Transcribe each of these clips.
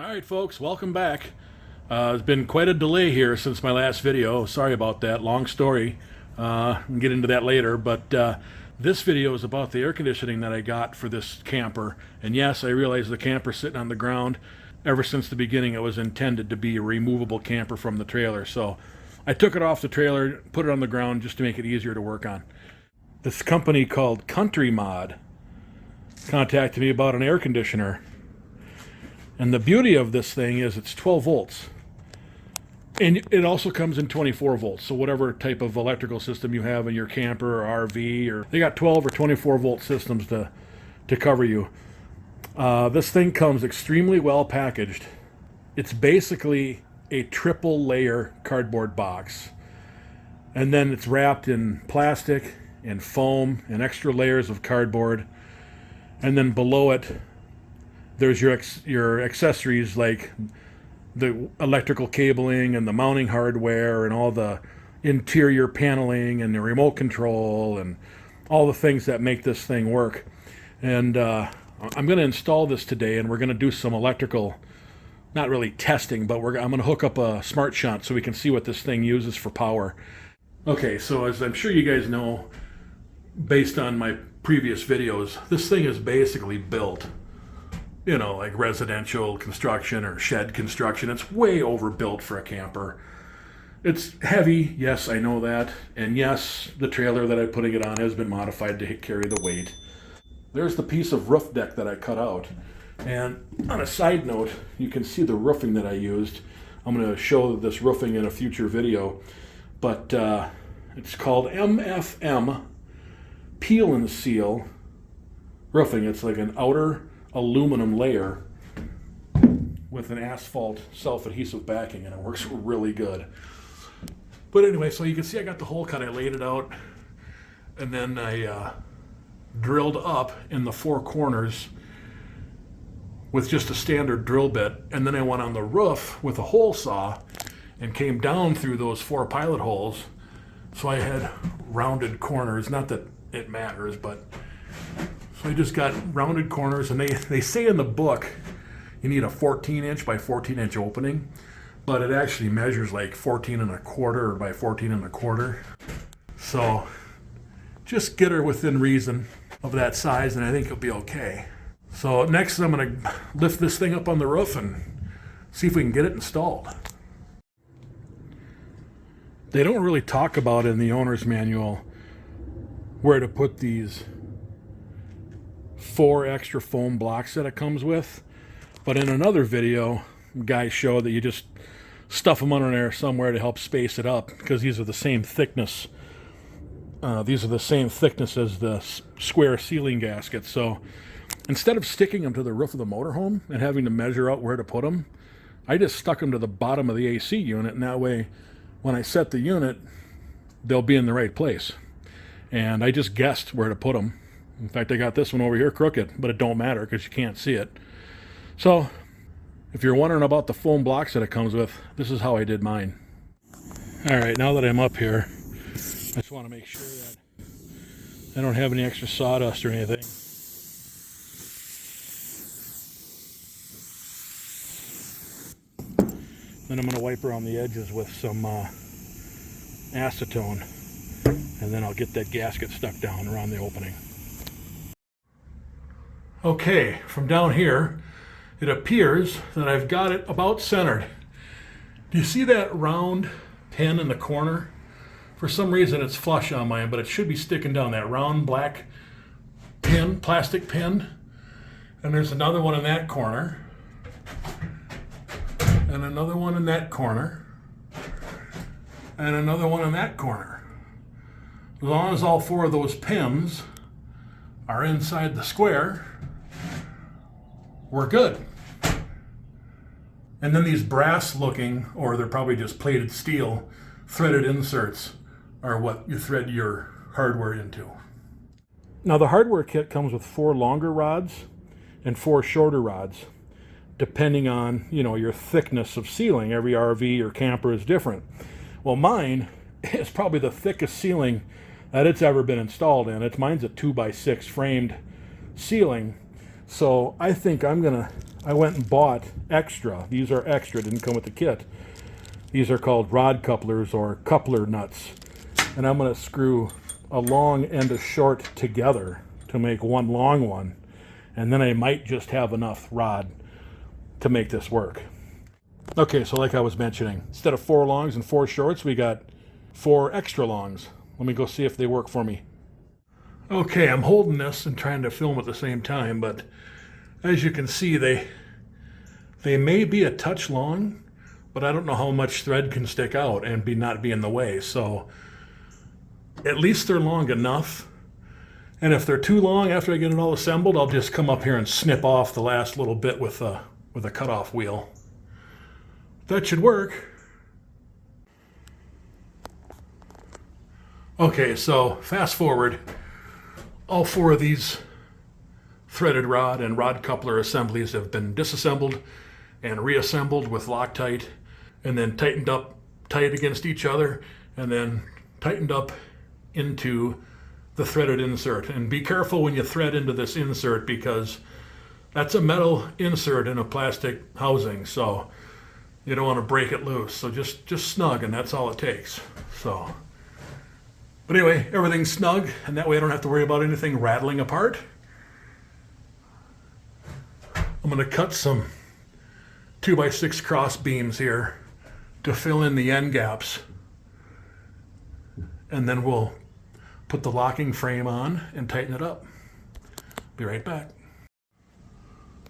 Alright folks, welcome back. There's been quite a delay here since my last video. Sorry about that, long story. We'll get into that later, but this video is about the air conditioning that I got for this camper. And yes, I realize the camper's sitting on the ground. Ever since the beginning it was intended to be a removable camper from the trailer. So I took it off the trailer, put it on the ground just to make it easier to work on. This company called Countrymod contacted me about an air conditioner. And the beauty of this thing is it's 12 volts. And it also comes in 24 volts. So whatever type of electrical system you have in your camper or RV, or they got 12 or 24 volt systems to cover you. This thing comes extremely well packaged. It's basically a triple layer cardboard box. And then it's wrapped in plastic and foam and extra layers of cardboard. And then below it, there's your accessories like the electrical cabling and the mounting hardware and all the interior paneling and the remote control and all the things that make this thing work. And I'm going to install this today, and we're going to do some electrical, not really testing, but I'm going to hook up a smart shunt so we can see what this thing uses for power. Okay, so as I'm sure you guys know, based on my previous videos, this thing is basically built, you know, like residential construction or shed construction. It's way overbuilt for a camper. It's heavy, yes, I know that. And yes, the trailer that I'm putting it on has been modified to carry the weight. There's the piece of roof deck that I cut out. And on a side note, you can see the roofing that I used. I'm going to show this roofing in a future video. But it's called MFM Peel and Seal roofing. It's like an outer aluminum layer with an asphalt self-adhesive backing, and it works really good. But anyway, so you can see I got the hole cut. I laid it out, and then I drilled up in the four corners with just a standard drill bit, and then I went on the roof with a hole saw and came down through those four pilot holes. So I had rounded corners. Not that it matters, but so I just got rounded corners, and they say in the book you need a 14-inch by 14-inch opening, but it actually measures like 14 1/4 by 14 1/4. So just get her within reason of that size, and I think it'll be okay. So next I'm going to lift this thing up on the roof and see if we can get it installed. They don't really talk about in the owner's manual where to put these 4 extra foam blocks that it comes with, but in another video guys show that you just stuff them under there somewhere to help space it up, because these are the same thickness. These are the same thickness as the square ceiling gaskets. So instead of sticking them to the roof of the motorhome and having to measure out where to put them, I just stuck them to the bottom of the AC unit, and that way when I set the unit they'll be in the right place. And I just guessed where to put them. In fact, I got this one over here crooked, but it don't matter because you can't see it. So if you're wondering about the foam blocks that it comes with, this is how I did mine. Alright, now that I'm up here, I just want to make sure that I don't have any extra sawdust or anything. Then I'm going to wipe around the edges with some acetone, and then I'll get that gasket stuck down around the opening. Okay, from down here, it appears that I've got it about centered. Do you see that round pin in the corner? For some reason it's flush on mine, but it should be sticking down, that round black pin, plastic pin. And there's another one in that corner. And another one in that corner. And another one in that corner. As long as all 4 of those pins are inside the square, we're good. And then these brass looking, or they're probably just plated steel, threaded inserts are what you thread your hardware into. Now the hardware kit comes with 4 longer rods and 4 shorter rods, depending on, you know, your thickness of ceiling. Every RV or camper is different. Well, mine is probably the thickest ceiling that it's ever been installed in. Mine's a 2x6 framed ceiling. So I think I went and bought extra. These are extra, didn't come with the kit. These are called rod couplers or coupler nuts. And I'm gonna screw a long and a short together to make one long one. And then I might just have enough rod to make this work. Okay, so like I was mentioning, instead of 4 longs and 4 shorts, we got 4 extra longs. Let me go see if they work for me. Okay, I'm holding this and trying to film at the same time, but as you can see, they may be a touch long, but I don't know how much thread can stick out and not be in the way. So at least they're long enough. And if they're too long after I get it all assembled, I'll just come up here and snip off the last little bit with a cutoff wheel. That should work. Okay, so fast forward. All 4 of these threaded rod and rod coupler assemblies have been disassembled and reassembled with Loctite, and then tightened up tight against each other, and then tightened up into the threaded insert. And be careful when you thread into this insert, because that's a metal insert in a plastic housing, so you don't want to break it loose. So just snug, and that's all it takes. So, but anyway, everything's snug, and that way I don't have to worry about anything rattling apart. I'm going to cut some 2x6 cross beams here to fill in the end gaps, and then we'll put the locking frame on and tighten it up. Be right back.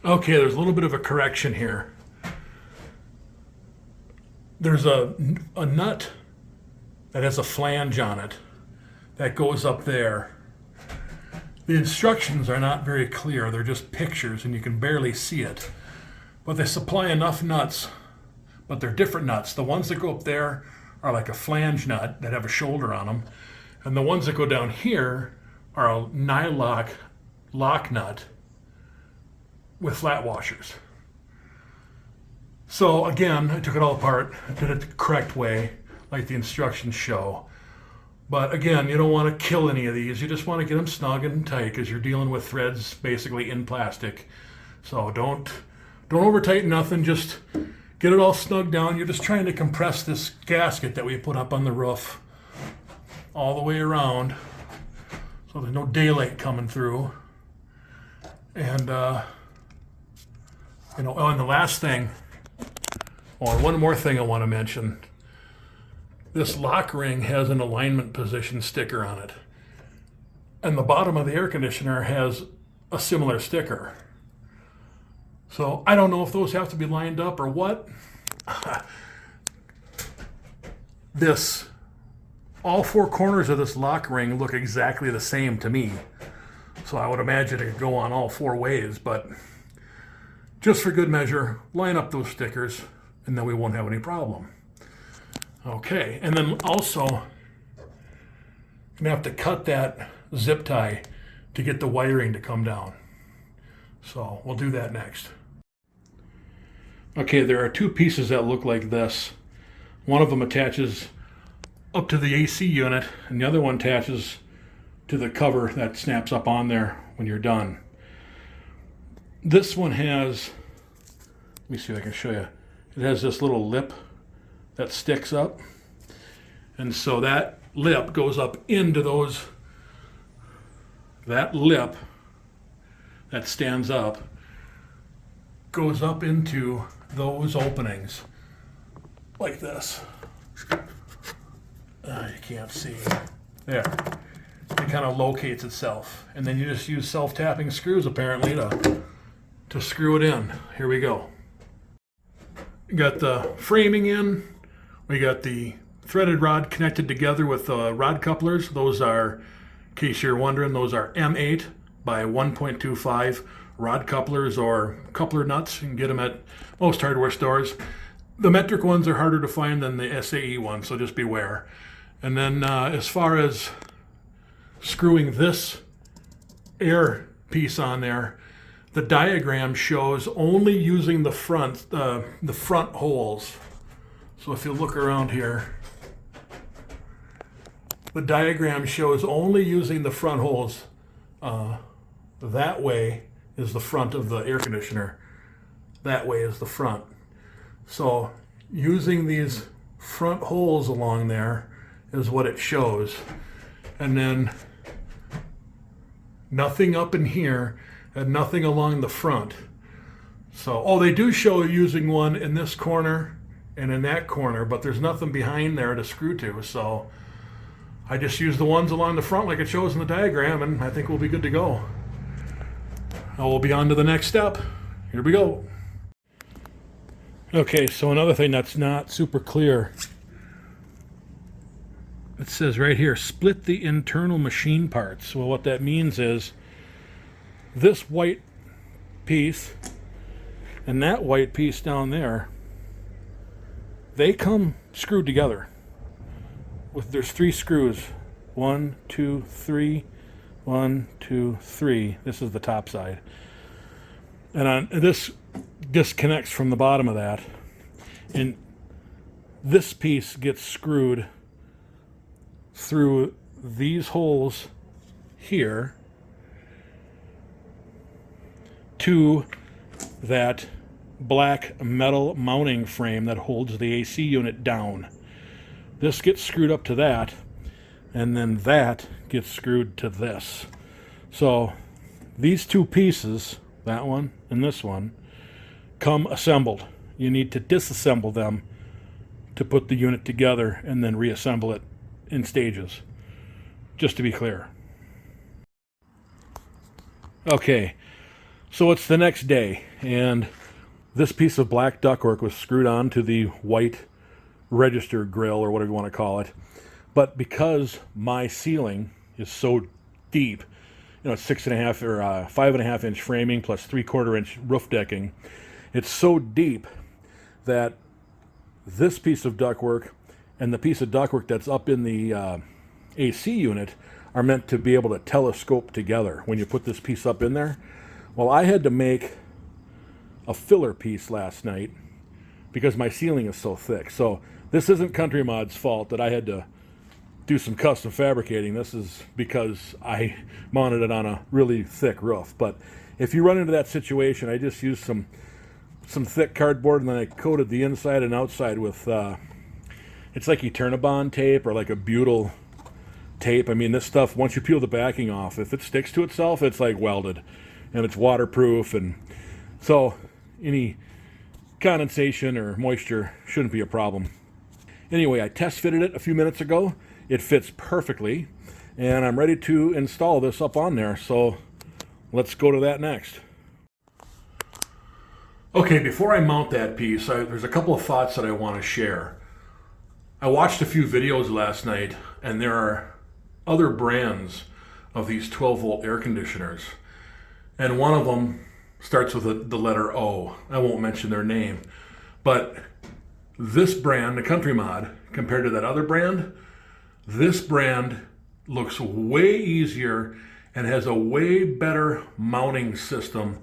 Okay, there's a little bit of a correction here. There's a nut that has a flange on it that goes up there. The instructions are not very clear. They're just pictures and you can barely see it. But they supply enough nuts, but they're different nuts. The ones that go up there are like a flange nut that have a shoulder on them. And the ones that go down here are a nylock lock nut with flat washers. So again, I took it all apart, did it the correct way, like the instructions show. But again, you don't want to kill any of these. You just want to get them snug and tight, because you're dealing with threads basically in plastic. So don't over tighten nothing. Just get it all snug down. You're just trying to compress this gasket that we put up on the roof all the way around, so there's no daylight coming through. And and the last thing, or one more thing I want to mention. This lock ring has an alignment position sticker on it. And the bottom of the air conditioner has a similar sticker. So I don't know if those have to be lined up or what. All 4 corners of this lock ring look exactly the same to me. So I would imagine it could go on all 4 ways, but just for good measure, line up those stickers and then we won't have any problem. Okay, and then also, I'm gonna have to cut that zip tie to get the wiring to come down. So we'll do that next. Okay, there are 2 pieces that look like this. One of them attaches up to the AC unit, and the other one attaches to the cover that snaps up on there when you're done. This one has, let me see if I can show you. It has this little lip that sticks up, and so that lip goes up into those, that lip that stands up goes up into those openings like this. You can't see. There. It kind of locates itself, and then you just use self-tapping screws apparently to screw it in. Here we go. We got the framing in. We got the threaded rod connected together with rod couplers. Those are, in case you're wondering, those are M8 by 1.25 rod couplers or coupler nuts. You can get them at most hardware stores. The metric ones are harder to find than the SAE ones, so just beware. And then as far as screwing this air piece on there, the diagram shows only using the front holes. So if you look around here, the diagram shows only using the front holes that way, is the front of the air conditioner. That way is the front. So using these front holes along there is what it shows. And then nothing up in here and nothing along the front. So, oh, they do show using one in this corner and in that corner, but there's nothing behind there to screw to. So I just use the ones along the front like it shows in the diagram, and I think we'll be good to go. Now we'll be on to the next step. Here we go. Okay, so another thing that's not super clear. It says right here, split the internal machine parts. Well, what that means is this white piece and that white piece down there, they come screwed together. There's 3 screws. 1, 2, 3. 1, 2, 3. This is the top side. And this disconnects from the bottom of that. And this piece gets screwed through these holes here to that black metal mounting frame that holds the AC unit down. This gets screwed up to that, and then that gets screwed to this. So these 2 pieces, that one and this one, come assembled. You need to disassemble them to put the unit together and then reassemble it in stages, just to be clear. Okay, so it's the next day, and this piece of black ductwork was screwed on to the white register grill, or whatever you want to call it. But because my ceiling is so deep, you know, it's 6.5 or 5.5 inch framing plus 3/4 inch roof decking, it's so deep that this piece of ductwork and the piece of ductwork that's up in the AC unit are meant to be able to telescope together when you put this piece up in there. Well, I had to make a filler piece last night because my ceiling is so thick. So this isn't Countrymod's fault that I had to do some custom fabricating. This is because I mounted it on a really thick roof. But if you run into that situation, I just used some thick cardboard, and then I coated the inside and outside with it's like Eternabond tape or like a butyl tape. I mean, this stuff, once you peel the backing off, if it sticks to itself, it's like welded, and it's waterproof, and so any condensation or moisture shouldn't be a problem. Anyway, I test fitted it a few minutes ago. It fits perfectly, and I'm ready to install this up on there. So let's go to that next. Okay, before I mount that piece, there's a couple of thoughts that I want to share. I watched a few videos last night, and there are other brands of these 12-volt air conditioners, and one of them starts with the letter O. I won't mention their name, but this brand, the Countrymod, compared to that other brand, this brand looks way easier and has a way better mounting system.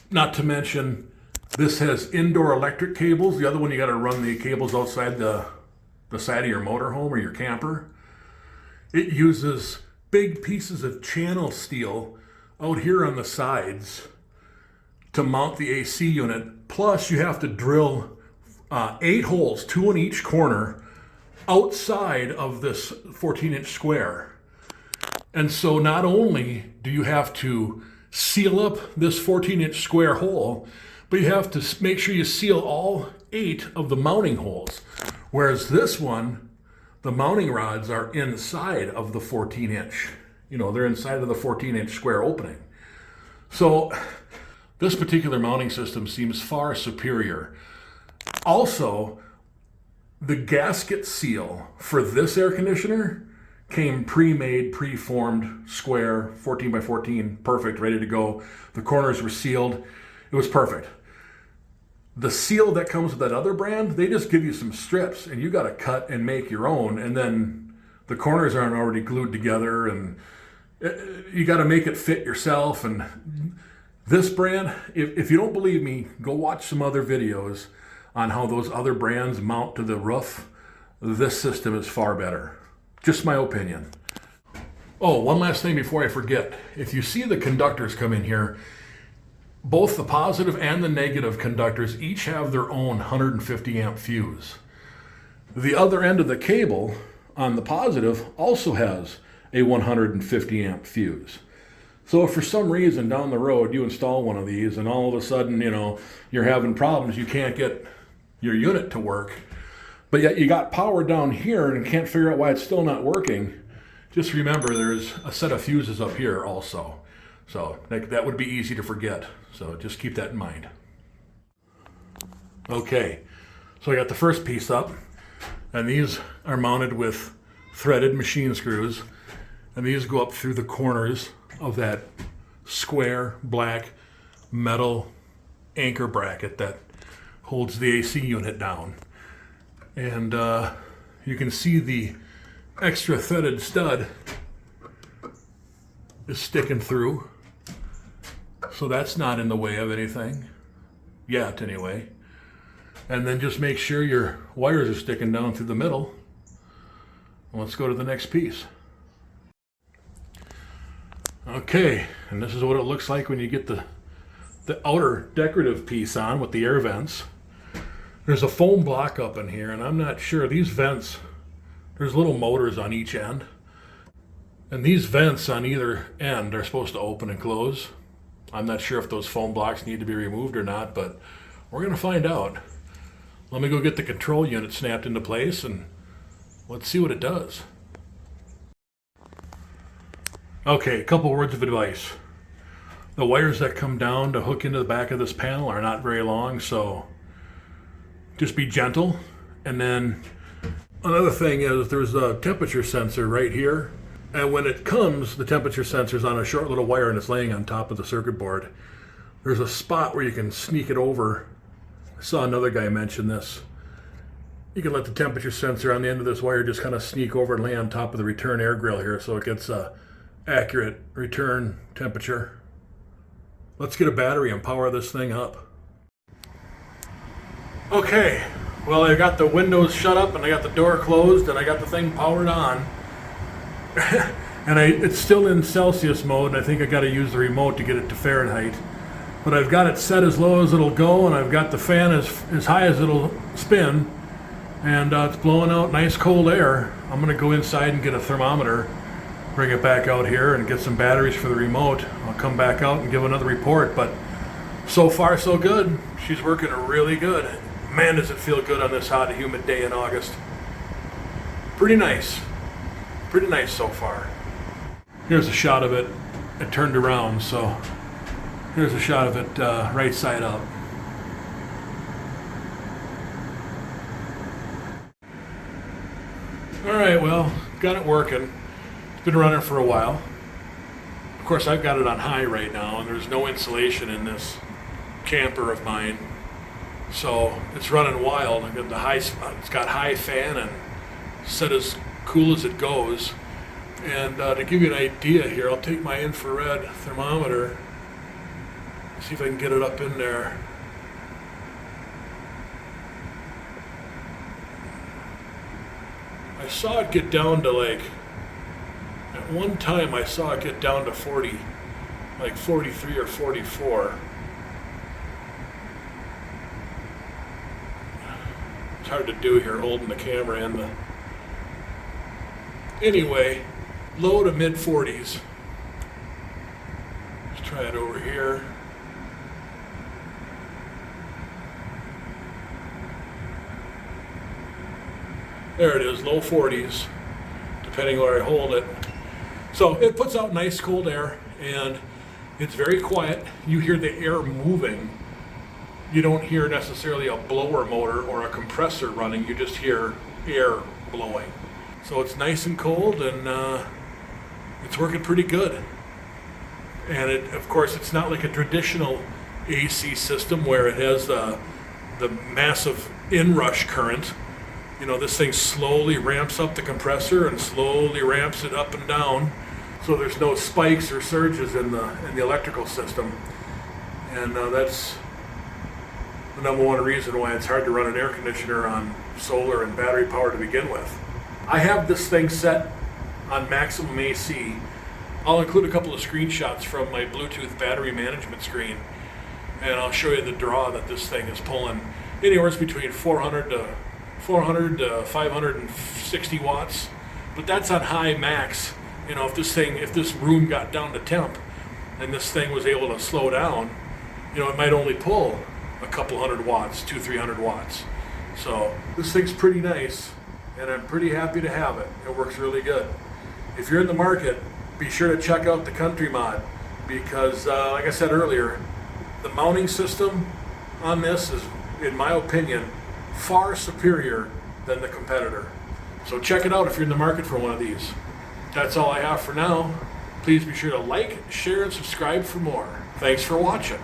Not to mention, this has indoor electric cables. The other one, you got to run the cables outside the side of your motorhome or your camper. It uses big pieces of channel steel out here on the sides to mount the AC unit. Plus, you have to drill 8 holes, 2 in each corner, outside of this 14-inch square. And so not only do you have to seal up this 14-inch square hole, but you have to make sure you seal all 8 of the mounting holes. Whereas this one, the mounting rods are inside of the 14-inch. You know, they're inside of the 14-inch square opening. So this particular mounting system seems far superior. Also, the gasket seal for this air conditioner came pre-made, pre-formed, square, 14 by 14, perfect, ready to go. The corners were sealed. It was perfect. The seal that comes with that other brand, they just give you some strips, and you got to cut and make your own, and then the corners aren't already glued together, and you got to make it fit yourself. And this brand, if you don't believe me, go watch some other videos on how those other brands mount to the roof. This system is far better. Just my opinion. Oh, one last thing before I forget. If you see the conductors come in here, both the positive and the negative conductors each have their own 150 amp fuse. The other end of the cable on the positive also has a 150 amp fuse. So if for some reason down the road you install one of these and all of a sudden, you're having problems, you can't get your unit to work, but yet you got power down here and can't figure out why it's still not working, just remember there's a set of fuses up here also. So that would be easy to forget. So just keep that in mind. Okay, so I got the first piece up, and these are mounted with threaded machine screws, and these go up through the corners of that square black metal anchor bracket that holds the AC unit down. And you can see the extra threaded stud is sticking through, so that's not in the way of anything yet anyway. And then just make sure your wires are sticking down through the middle. Let's go to the next piece. Okay, and this is what it looks like when you get the outer decorative piece on with the air vents. There's a foam block up in here, and I'm not sure, these vents, there's little motors on each end, and these vents on either end are supposed to open and close. I'm not sure if those foam blocks need to be removed or not, but we're going to find out. Let me go get the control unit snapped into place and let's see what it does. Okay, a couple words of advice. The wires that come down to hook into the back of this panel are not very long, so just be gentle. And then another thing is there's a temperature sensor right here, and when it comes, the temperature sensor's on a short little wire and it's laying on top of the circuit board. There's a spot where you can sneak it over. I saw another guy mention this. You can let the temperature sensor on the end of this wire just kind of sneak over and lay on top of the return air grill here so it gets a accurate return temperature. Let's get a battery and power this thing up. Okay, well, I got the windows shut up and I got the door closed and I got the thing powered on. And it's still in Celsius mode, and I think I got to use the remote to get it to Fahrenheit. But I've got it set as low as it'll go, and I've got the fan as high as it'll spin, and it's blowing out nice cold air. I'm going to go inside and get a thermometer, bring it back out here, and get some batteries for the remote. I'll come back out and give another report, but so far so good. She's working really good. Man, does it feel good on this hot, humid day in August. Pretty nice. Pretty nice so far. Here's a shot of it. It turned around, so here's a shot of it right side up. All right, well, got it working. It's been running for a while. Of course, I've got it on high right now, and there's no insulation in this camper of mine, so it's running wild. I've got the high. It's got high fan and set as cool as it goes. And to give you an idea here, I'll take my infrared thermometer, see if I can get it up in there. I saw it get down to at one time I saw it get down to 40, like 43 or 44. It's hard to do here holding the camera and the... Anyway, low to mid 40s. Let's try it over here. There it is, low 40s, depending where I hold it. So it puts out nice cold air, and it's very quiet. You hear the air moving. You don't hear necessarily a blower motor or a compressor running. You just hear air blowing. So it's nice and cold, and it's working pretty good. And of course, it's not like a traditional AC system where it has the massive inrush current. You know, this thing slowly ramps up the compressor and slowly ramps it up and down, so there's no spikes or surges in the electrical system. And that's the number one reason why it's hard to run an air conditioner on solar and battery power to begin with. I have this thing set on maximum AC. I'll include a couple of screenshots from my Bluetooth battery management screen, and I'll show you the draw that this thing is pulling. Anywhere between 400 to 560 watts, but that's on high max. You know, if this room got down to temp and this thing was able to slow down, you know, it might only pull a couple hundred watts, 200-300 watts. So this thing's pretty nice, and I'm pretty happy to have it. It works really good. If you're in the market, be sure to check out the Countrymod, because like I said earlier, the mounting system on this is, in my opinion, far superior than the competitor. So check it out if you're in the market for one of these. That's all I have for now. Please be sure to like, share, and subscribe for more. Thanks for watching.